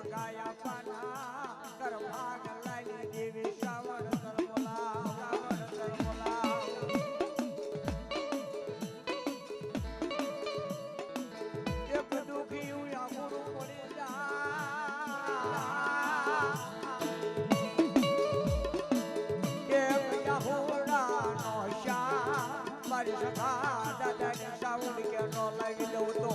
સગાયા પાના કર ભાગ લાલી દેવી શ્રાવણ તરમોલા શ્રાવણ તરમોલા એક દુખી ઉયા ગુરુ પડી જા એક યાહોડા નો શા મારી સગા દાદાની શ્રાવણ કે નો લાવી દઉં તો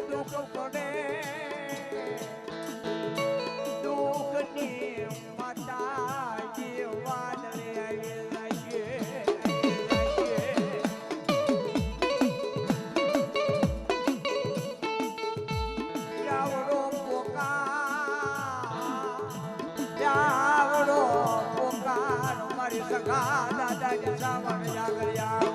દુઃખ પડે દુઃખની માતા જીવાન લે આવી જાવડો પોકાર મારી સગા દાદાની સાવણ જાગર્યા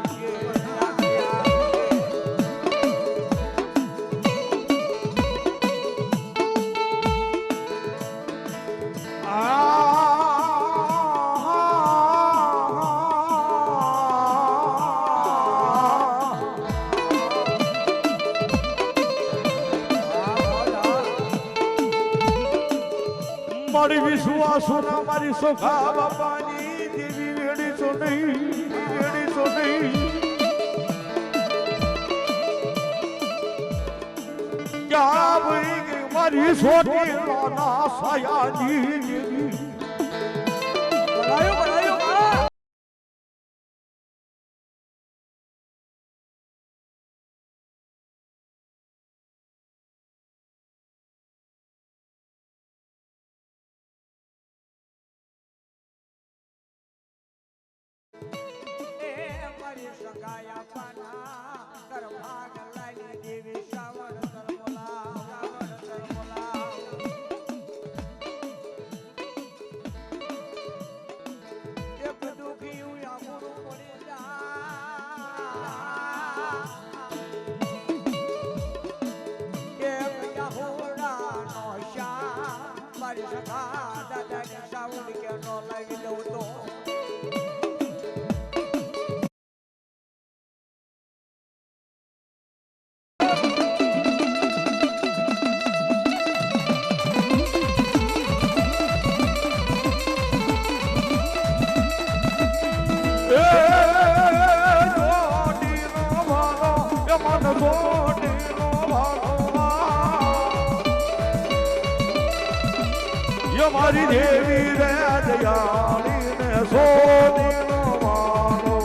મારી વિશ્વાસો ના મારી સોખા બાપાની દેવી વેડી છો નહીં ક્યાં ભાઈ ગઈ મારી સોટી ના સાયાની દેવી બનાયો સગાયા પાના કર ભાગ લાલી દેવી શ્રાવણ તરમોલા શ્રાવણ તરમોલા એક દુખી ઉયા ગુરુ પડી જા એક યાહોડા નો શા મારી સગા દાદાની શ્રાવણ કે નો લાવી દઉં તો મારી દેવી રે દયાળી ને સોની નો માનો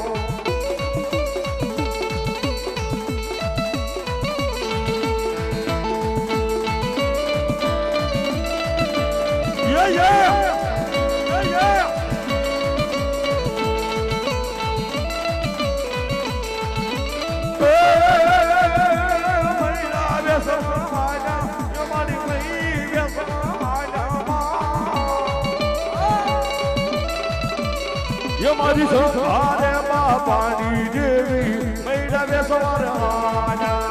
મારી સોખારે બાપાની દેવી મેળવે સવાર આના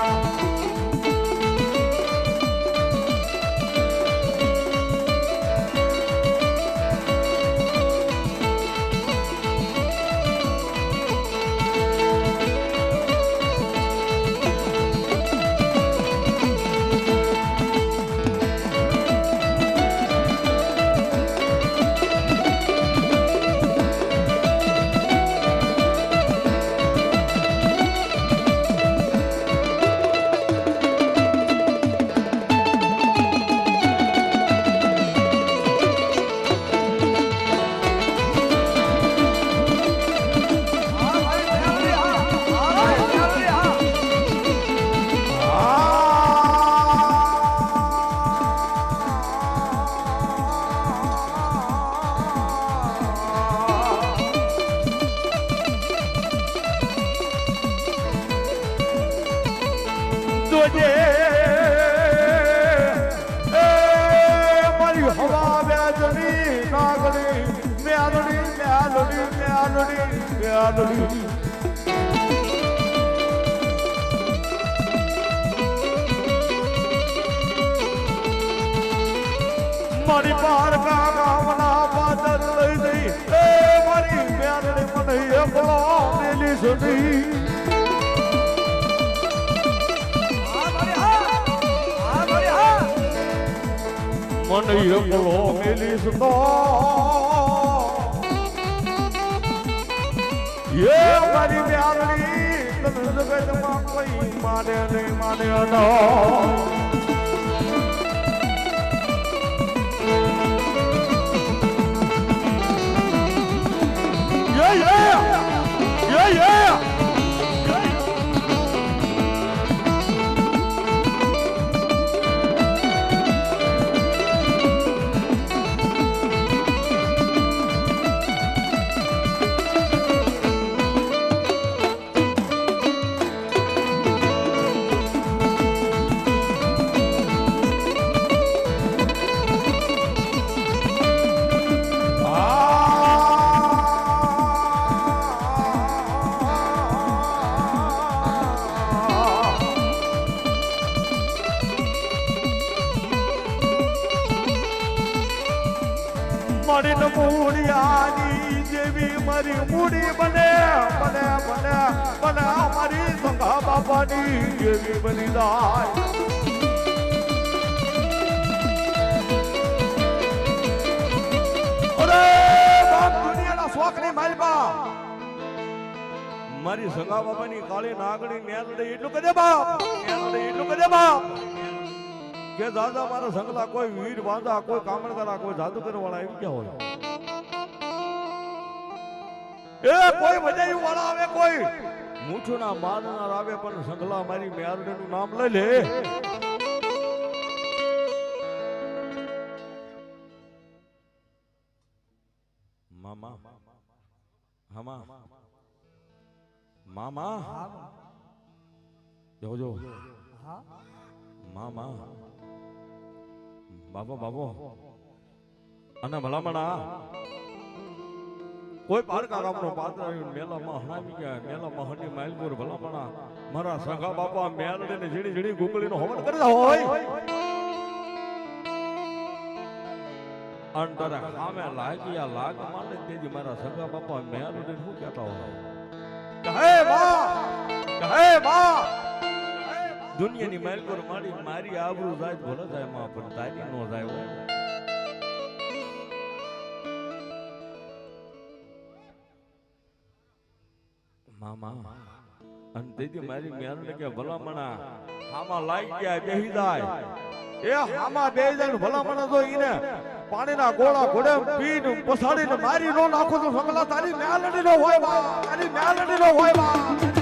જોજે મારી હવા વ્યાજની નાગણી મેલડી મેલડી મેલડી મેલડી મેલડી મારી પારકા ગામના પાદર લઈ દઈ એ મારી મેલડી મને એકલો મેલી સુની મને એકલો મેલી સુતો એ મારી મેલડી તને જગતમાં કોઈ માને નહીં માને ન મારી મૂળિયાની જેવી મારી મૂડી બને બને બને બને મારી સંઘા બાપાની જેવી બની જાય અરે બાપ દુનિયાના શોખની માલબા મારી સંઘા બાપાની કાળી નાગણી મેલડી એટલું કદે બાપ મેલડી એટલું કદે બાપ કે દાદા મારા સંગલા કોઈ વીર બાંધા કોઈ કામણગરા કોઈ જાદુગર વાળા એમ ક્યાં હોય એ કોઈ વજાયું વાળા આવે કોઈ મૂઠુના મારનાર આવે પણ સંગલા મારી મેરડીનું નામ લઈ લે મામા હમા મામા જોજો મામા બાબો બાબો અને ભલામણા કોઈ પારકા ગામનો પાત્ર મેલામાં હણાવી ગયા મેલામાં હની માલપુર ભલામણા મારા સગા બાપા મેલડી ને ઝીણી ઝીણી ગુગળીનો હવન કરતા હોય અંતર સામે લાગ્યા લાગ માને તેજી મારા સગા બાપા મેલડી શું કહેતા હોય હે માં દુનિયાની માલપુર મારી આબરૂ જાય ભલે જાય માં પણ તારી નો જાય હોય મામા અને તેથી મારી મેરને કે ભલામણા હામાં લાગી ગયા બેહી જાય એ હામાં બેહી જાય ભલામણા તો ઈને પાણીના ગોળા ઘોડે પીને પસાડીને મારી નો નાખો તો સંગલા તારી મેલડી નો હોય બા તારી મેલડી નો હોય બા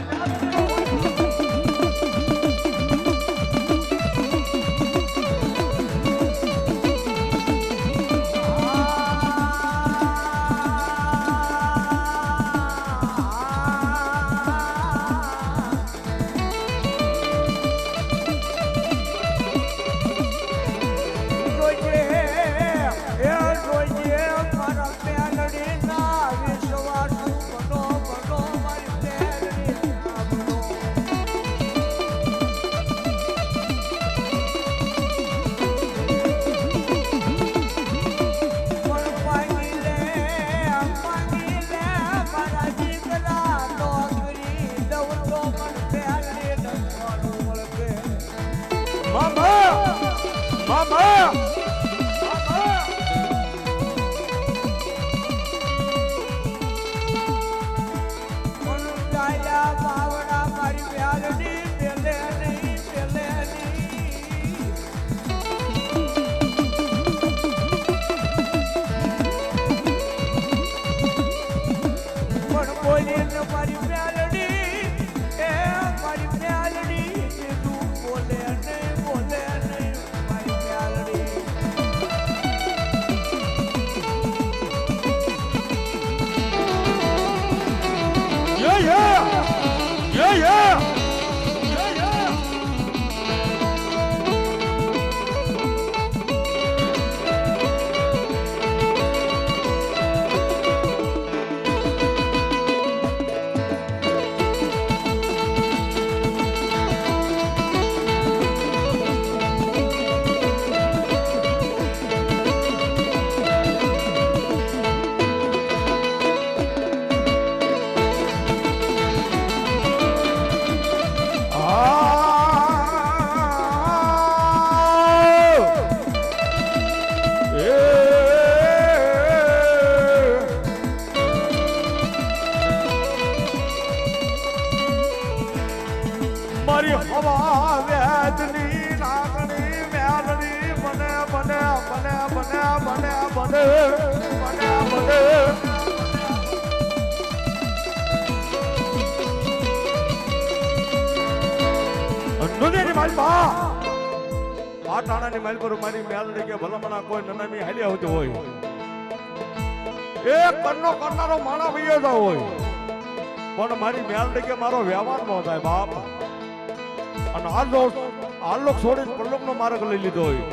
મારી હવા વેદની લાગણી મેલડી બને બને બને બને બને બને બને બને નુનેની મારી બા આ ટાણાની માલ પર મારી મેલડી કે ભલામણા કોઈ નનામી હાલ્યા હોતી હોય એક કરનો કરનારો માણા ભૈયો જ હોય પણ મારી મેલડી કે મારો વ્યવહાર ન થાય બાપ અને આ લોક છોડીને પ્રલોકનો માર્ગ લઈ લીધો હોય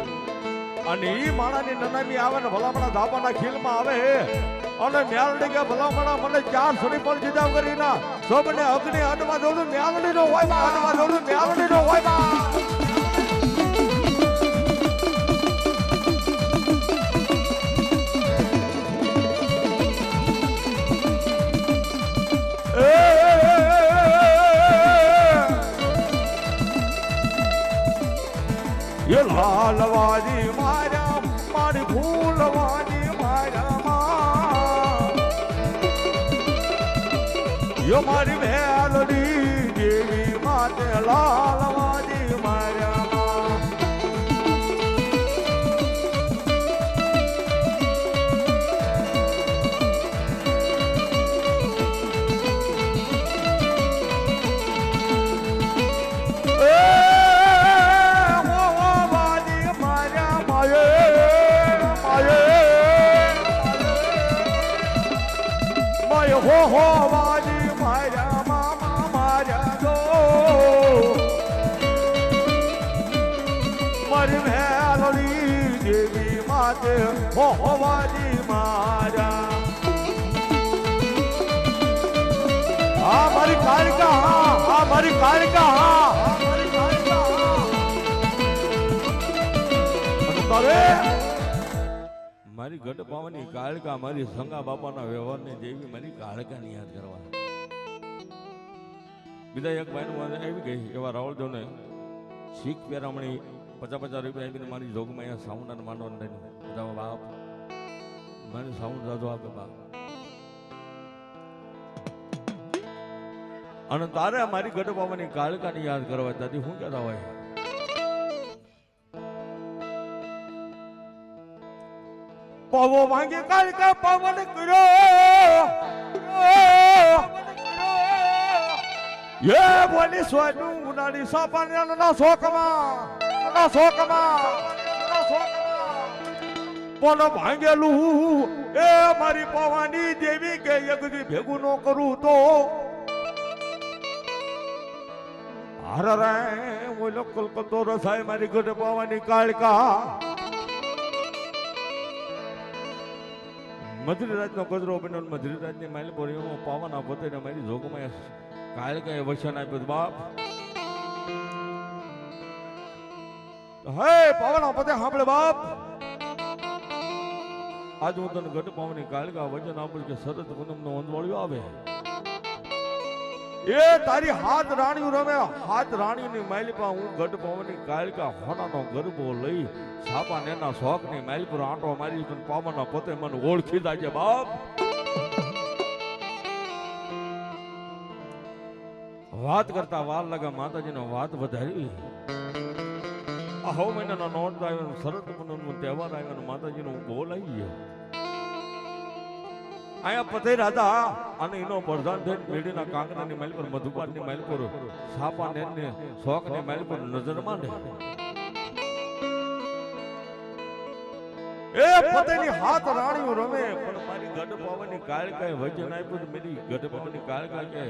અને ઈ માણાની નનામી આવે ને ભલામણા ધાબાના ખીલમાં આવે અને મેલડી કે ભલામણા મને 4 સડી પર જીજાવ કરીને સબને અગ્નિ અડવા દોડું મેલડી નો હોય માં અડવા દોડું મેલડી નો હોય માં લાલવાજી મારા મારી ફૂલવાજી મારા યો મારી મેલડી દેવી માતે લાલવાજી મારા હો હો વાજી મારા મામા મારા દો મારી મેલડી દેવી માતે હો હો વાજી મારા આ મારી કાલિકા આ મારી કાલિકા તારે મારી ગઢ પાવાની કાળકા મારી સંગા બાપાના વ્યવહારને જેવી મારી કાળકાને યાદ કરવા બીજા એક ભાઈનું આવી ગઈ એવા રાવળદેવને શીખ પેરામણી 50-50 રૂપિયા આપીને મારી જોગમાં અહીંયા સાઉન્ડ અને માંડવાનું થઈને બધા બાપ મારી સાઉન્ડ જાજો આપે બાપ અને તારે મારી ગઢ પાવાની કાળકાને યાદ કરવા ત્યાંથી શું કહેતા હોય પવો વાંગે કાળકા પવન કર્યો યે બોલી સોનું ઉનાળી સાપાના શોકમાં પણ ભાંગેલું એ મારી પવાની દેવી કે યગદી ભેગું ન કરું તો હર રે ઓલો કલકત્તો રસાય મારી ગઢ પવાની કાળકા મધુરી રાજનો કચરો બન્યો મધુરી રાજની માઇલ પર એવો પાવન પોતે મારી જોગમાં કાળકા એ વચન આપ્યું બાપ હે પાવન પોતે સાંભળે બાપ આજ હું તને ગઢ પાવની કાળકા વચન આપું કે શરદ પૂનમનો અંજવાળ્યો આવે એ તારી હાથ રાણીઓ રમે હાથ રાણીની માઇલ પર હું ગઢ પાવની કાળકા હોનાનો ગરબો લઈ છાપા નેના શોખ ની માઇલ પર આંટો મારી તો પાવનના પોતે મને ઓળખી જાય બાપ વાત કરતા વાર લગા માતાજીનો વાત વધારી આહો મહિનાનો નોટ આવ્યો શરદ પૂનમનો તહેવાર આવ્યો માતાજીનો બોલ આવી ગયો આયા પતે રાધા અને એનો પ્રધાન થઈને મેડીના કાંકરાની માઇલ પર મધુપારની માઇલ પર છાપા નેને શોખની માઇલ પર નજર માંડે એ પતેની હાથ રાણીઓ રમે પણ મારી ગઢ પાવાની કાળકાએ વચન આપ્યું મેરી ગઢ પાવાની કાળકા કે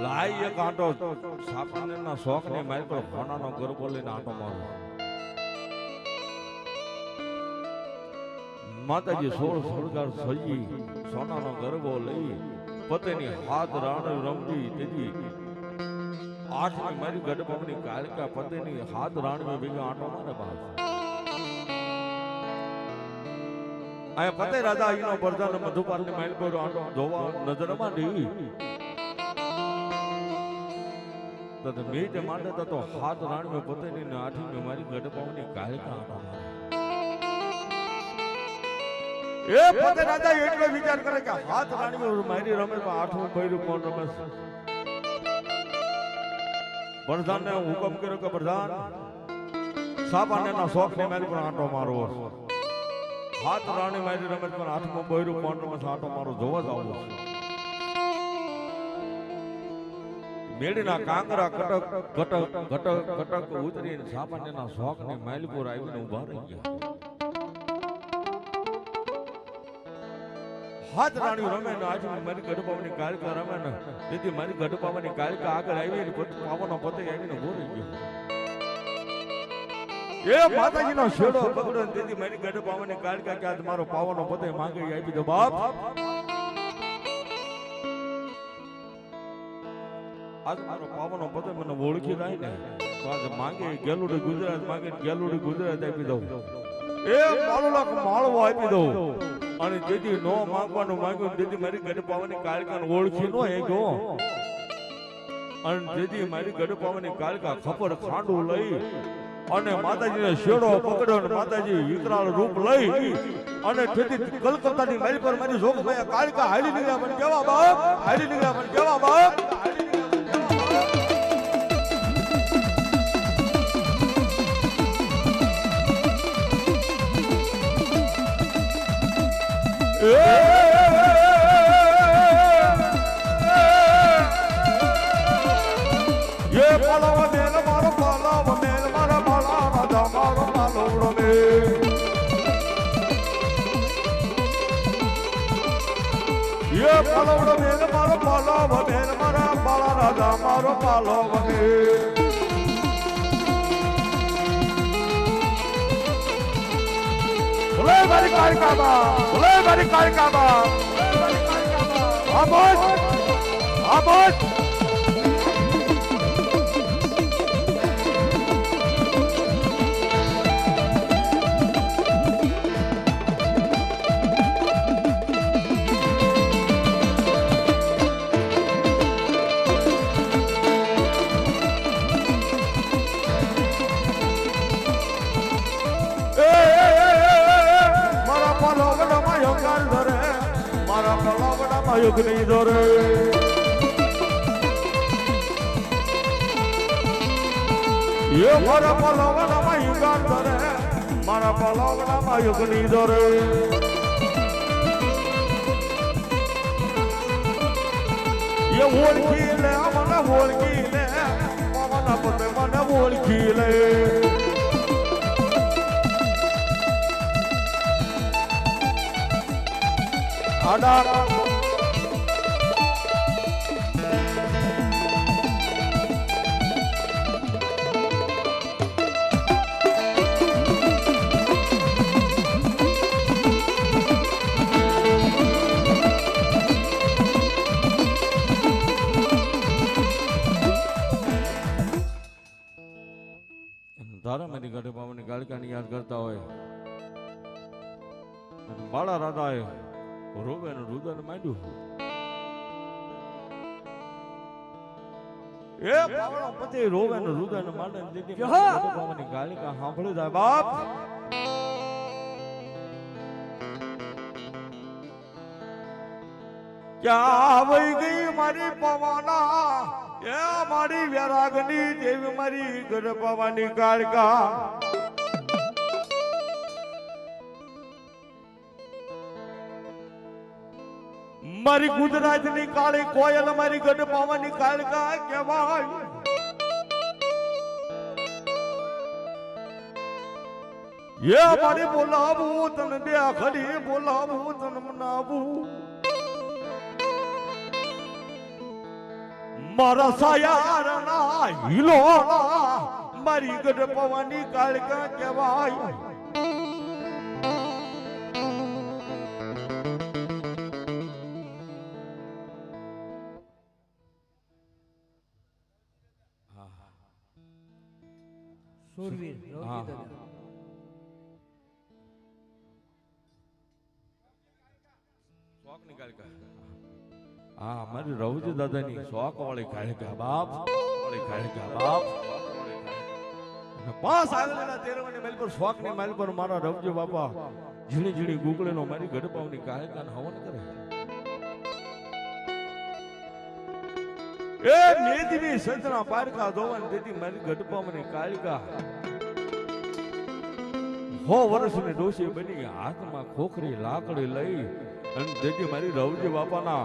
લાઈ એક આંટો છાપાના શોખની માઇલ પર ફોનાનો ગરબો લઈને આંટો મારો માતાજી 16 સળગાર સજી સોનાનો ગરબો લઈ પતેની હાથ રાણી રમતી તેથી 8મી મારી ગઢ પાવાની કાળકા પતેની હાથ રાણી ભેગા આંટો મારે બાપ આયા પતે રાધા ઈનો પ્રધાન મધુપાલની માઇલ પર આંટો જોવા નજર માંડી તો મેટ માંડે તો હાથ રાણી પતેની ને 8મી મારી ગઢ પાવાની કાળકા આંટો મારે એ પોતે રાજા એટલો વિચાર કરે કે હાથ રાણી મારી રમે તો 8મું પૈરું કોણ રમે પ્રધાનને હુકમ કર્યો કે પ્રધાન સાપાનેના શોખને મારી પણ આંટો મારો હાથ રાણી મારી રમત પણ હાથમાં બોયરું કોણ રમત આંટો મારો જોવા જ આવું મેળીના કાંકરા કટક કટક કટક કટક ઉતરીને સાપાનેના શોખની માલપુર આવીને ઉભા રહી ગયા હાથ રાણી રમે ને આજ મારી ગઢપાવાની કાળકા રમે ને તેથી મારી ગઢપાવાની કાળકા આગળ આવી ને પાવાનો પતે આવીને ઉભો રહી ગયો એ માતાજીનો શેડો પકડ્યો ને તેથી મારી ગઢપાવાની કાળકા કે આજ મારો પાવાનો પતે માંગે આપી દો બાપ આજ મારો પાવાનો પતે મને ઓળખી જાય ને તો આજ માંગે ગેલુડી ગુજરાત માંગે ગેલુડી ગુજરાત આપી દઉં એ મારો લાખ માળવો આપી દઉં અને તેથી નો માંગવાનું માંગ્યું તેથી મારી ગઢપાવાની કાળકાને ઓળખી નો એ ગયો અને તેથી મારી ગઢપાવાની કાળકા ખબર ખાંડું લઈ અને માતાજીને શેડો પકડ્યો અને માતાજી વિકરાળ રૂપ લઈ અને તેથી કલકત્તાની મારી પર મારી જોગ ભાઈ કાળકા હાલી નીકળ્યા મને કેવા બાપ હાલી નીકળ્યા મને કેવા બાપ ये पालावा मेल मारो पालावा मेल मारा पाला राजा मारो पालोड़ो में ये पालोड़ो मेल मारो पालावा मेल मारा पाला राजा मारो पालोड़ो में बोले बारी कारिकाबा आमोद आमोद युग नहीं दौरे ये मारा पलावना में युगान दौरे मारा पलावना में युग नहीं दौरे ये वोल कीले मना वोल कीले मना पते मना वोल कीले आडा તારામાંથી ગઢપાવાની કાળકાની યાદ કરતા હોય અને બાળા રાધાએ રોવે ને રુદન માંડ્યું એ બાવળો પતિ રોવે ને રુદન માંડે દીદી ગઢપાવાની કાળકા સાંભળી જાય બાપ ક્યાં વઈ ગઈ મારી પવાના એ મારી વ્યારાગની દેવી મારી ગઢપાવાની કાળકા મારી ગુજરાતની કાળી કોયલ મારી ગઢપાવાની કાળકા કહેવાય એ મારી બોલાવું તને બે ખડી બોલાવું તને મનાવું મારા સાયારના હિલોળા મારી ગઢપાવાની કાળકા કહેવાય સુરવીર શોખની કાળકા હા મારી રવજી દાદાની શોખ વાળી કાળકા બાપ વાળી કાળકા બાપ પાસ આવેલા તેરવાની માલ પર શોખની માલ પર મારા રવજી બાપા ઝીણી ઝીણી ગુગળીનો મારી ગઢપાવની કાળકાને હવન કરે એ મેદની સંતના પારકા જોવાન તેથી મારી ગઢપામની કાળકા હો વર્ષની ડોશી બની હાથમાં ખોખરી લાકડી લઈ અને તેથી મારી રવજી બાપાના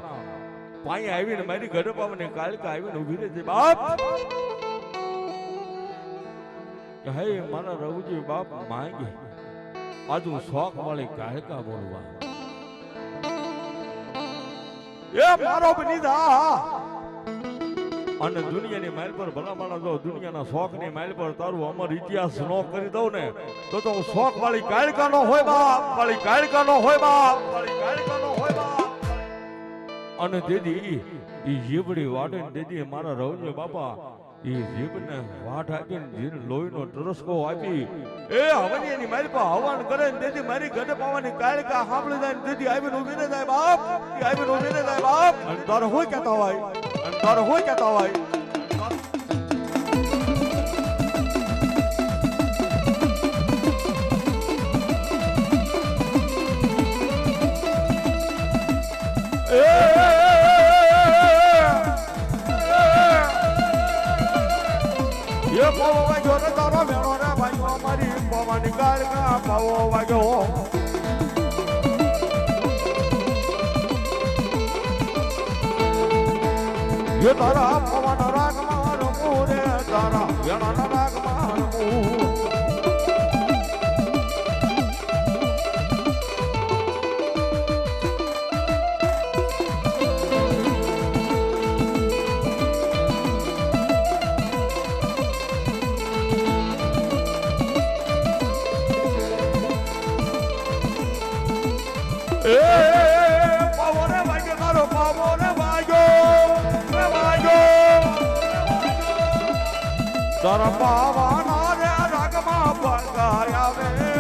પાણી આવીને મારી ગઢપામની કાળકા આવીને ઊભી રહી છે બાપ હે મારા રવજી બાપ માંગે આજુ શોખ વાળી કાળકા બોલવા એ મારો બનીધા અને દુનિયાની માઇલ પર ભલા માણસ જો દુનિયાના શોખની માઇલ પર તારું અમર ઇતિહાસ નો કરી દઉં ને તો હું શોખ વાળી કાળકા નો હોય બાપ વાળી કાળકા નો હોય બાપ વાળી કાળકા નો હોય બાપ અને દીદી ઈ જીવડી વાટે દીદી મારા રવજો બાપા ઈ જીવને વાટ આપીને જીર લોહીનો ટરસકો આપી એ હવની એની મારી પર હવન કરે ને તેથી મારી ઘરે પાવાની કાળકા સાંભળી જાય ને તેથી આવીને ઊભી ને જાય બાપ ઈ આવીને ઊભી ને જાય બાપ અને તારે હોય કહેતા હોય અને તારે હોય કહેતા હોય એ પાવો વાગ્યો ને તારો મેળો રે ભાઈઓ મારી પવાની કાળકા પાવો વાગ્યો એ તારા પવન રાગમાં રમું રે તારા વેણાના રાગમાં રમું એ પાવોને વાગ્યો તારો પાવોને વાગ્યો તારા પાવાના રે રાગમાં પગાય આવે